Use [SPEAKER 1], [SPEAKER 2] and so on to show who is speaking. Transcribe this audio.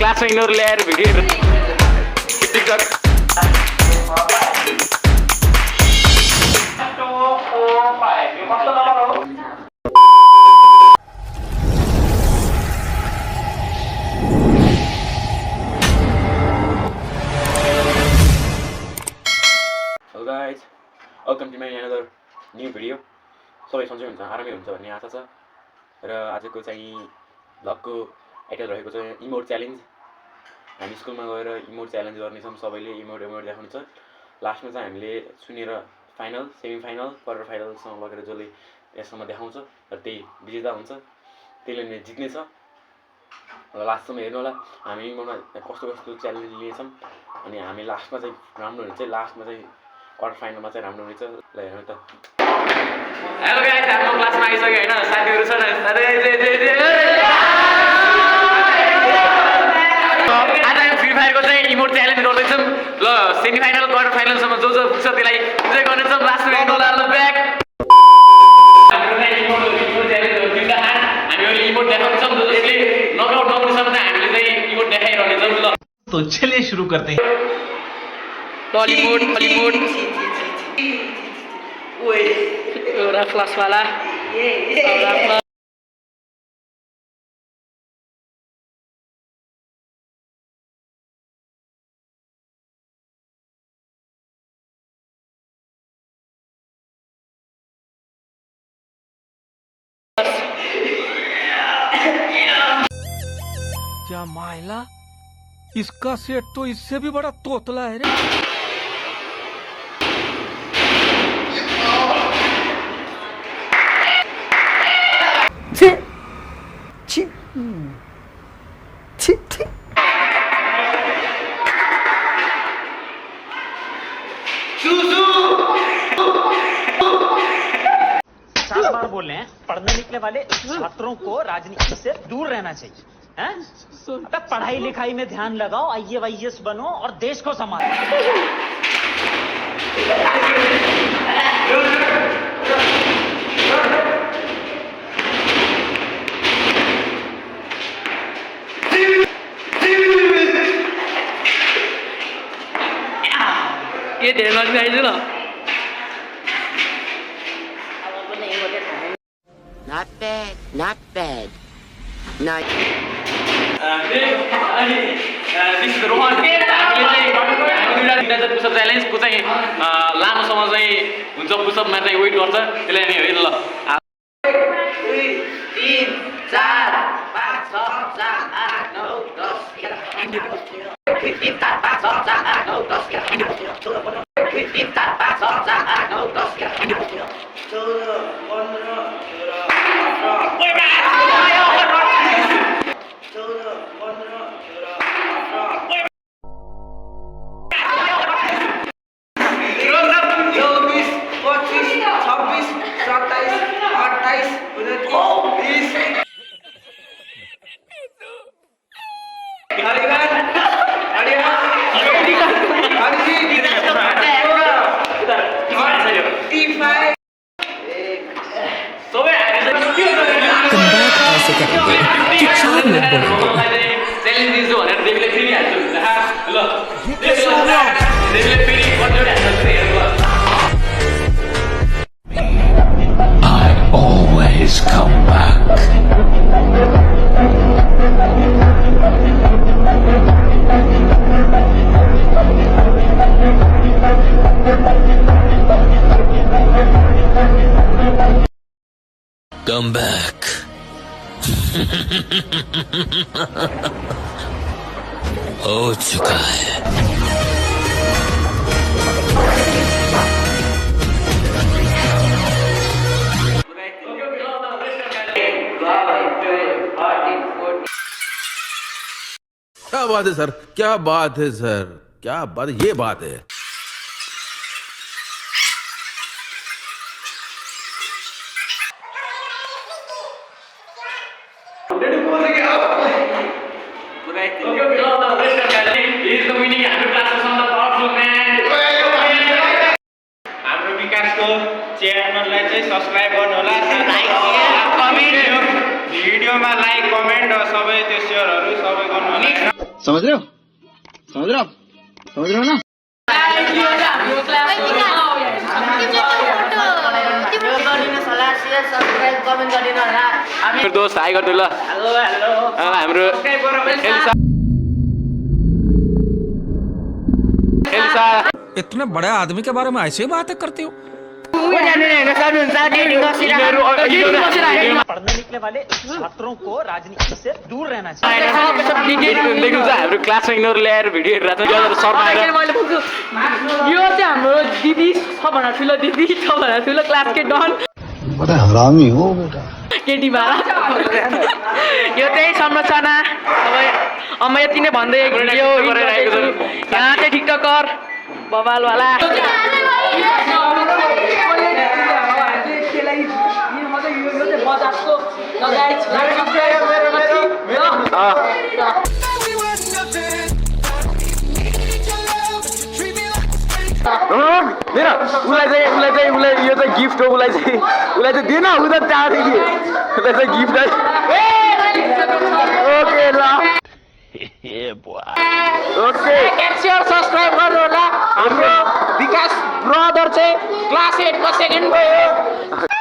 [SPEAKER 1] क्लासमा यिनीहरू ल्याएर video TikTok Hello guys, welcome to my another new video. सबै सन्चै हुन्छ आरामै हुन्छ भन्ने आशा छ र आजको चाहिँ भ्लगको टाइटल रहेको छ इमोट च्यालेन्ज। हामी स्कुलमा गएर इमोट च्यालेन्ज गर्नेछौँ, सबैले इमोट देखाउनु छ। लास्टमा चाहिँ हामीले सुनेर फाइनल, सेमी फाइनल, क्वार्टर फाइनलसम्म लगेर जसले यससम्म देखाउँछ र त्यही विजेता हुन्छ, त्यसले नै जित्नेछ। र लास्टसम्म हेर्नु होला हामी इमोटमा कस्तो कस्तो च्यालेन्ज लिनेछौँ अनि हामी लास्टमा चाहिँ राम्रो हुन्छ, लास्टमा चाहिँ क्वार्टर फाइनलमा चाहिँ राम्रो हुनेछ। ल हेर्नु त। हेलो गाइस, हाम्रो क्लासमा आइसक्यो हैन, साथीहरु छन्। आज हामी फ्री फायरको चाहिँ इमोट च्यालेन्ज गर्दैछौँ। ल सेमी फाइनल क्वार्टर फाइनलसम्म जो पुग्छ त्यसलाई इन्जोय गर्नेछौँ। लास्टमा हेर्नु होला। ल ब्याक हाम्रो चाहिँ इमोट च्यालेन्ज हो। तिनवटा हात हामी अहिले इमोट देखाउँछौँ। जसले नकआउट नहुनेसम्म चाहिँ हामीले चाहिँ इमोट देखाइरहनेछौँ। ल
[SPEAKER 2] तो चलिए शुरू करते हैं।
[SPEAKER 1] बॉलीवुड
[SPEAKER 3] ओए
[SPEAKER 1] एउटा क्लास वाला
[SPEAKER 4] क्या माइला, इसका सेट तो इससे भी बड़ा तोतला है रे।
[SPEAKER 2] चार बार बोल रहे हैं, पढ़ने निकले वाले छात्रों को राजनीति से दूर रहना चाहिए। हैं? अबे पढ़ाई लिखाई में ध्यान लगाओ, IAS बनो और देश को संभालो।
[SPEAKER 1] के धेरै नजिक आइज ल।
[SPEAKER 3] Not bad, not bad. Not
[SPEAKER 1] this Rohan हामीले चाहिँ दुईटा पुसअप च्यालेन्जको चाहिँ लामोसम्म चाहिँ हुन्छ, पुसअपमा चाहिँ वेट गर्छ, त्यसलाई नै हेर्नु ल।
[SPEAKER 3] 2, 3, 4, 5, 6, 7, 8, 9, 10, 11,
[SPEAKER 5] I always come back. Come back. हो चुका है।
[SPEAKER 6] क्या बात है सर, क्या बात है सर, क्या बात, ये बात है।
[SPEAKER 7] च्यानललाई चाहिँ सब्स्क्राइब गर्नु होला, भिडियोमा लाइक कमेन्ट सबै त्यो सेयरहरू सबै गर्नु होला।
[SPEAKER 3] समझ रहे हो ना
[SPEAKER 1] मेरो दोस्त हाई गरिदिनु ल हाम्रो एल्सा
[SPEAKER 4] इतने बड़े आदमी के बारे में ऐसे ही बातें करते हो
[SPEAKER 2] पढ़ने निकले वाले छात्रों को राजनीति से दूर रहना चाहिए।
[SPEAKER 1] देखिनु छ हाम्रो क्लासमा यिनीहरू ल्याएर भिडियो हेरिरहेको छ सरमा आएर
[SPEAKER 8] यो चाहिँ हाम्रो दिदी सबभन्दा ठुलो दिदी सबभन्दा ठुलो क्लासकै डन
[SPEAKER 5] बड़ा हरामी हो बेटा।
[SPEAKER 8] केटी भाडा यो चाहिँ संरचना अब म यति नै भन्दै भिडियो
[SPEAKER 1] गरिरहेको छु।
[SPEAKER 8] यहाँ चाहिँ टिकटकर बबालवाला
[SPEAKER 1] उसलाई यो चाहिँ गिफ्ट हो उसलाई चाहिँ दिएन उ त चाहन्थ्यो कि उसलाई चाहिँ गिफ्ट ओके ल ओके
[SPEAKER 8] सब्सक्राइब गर्नु होला हाम्रो विकास ब्रदर चाहिँ क्लास 8 को सेकेन्ड भयो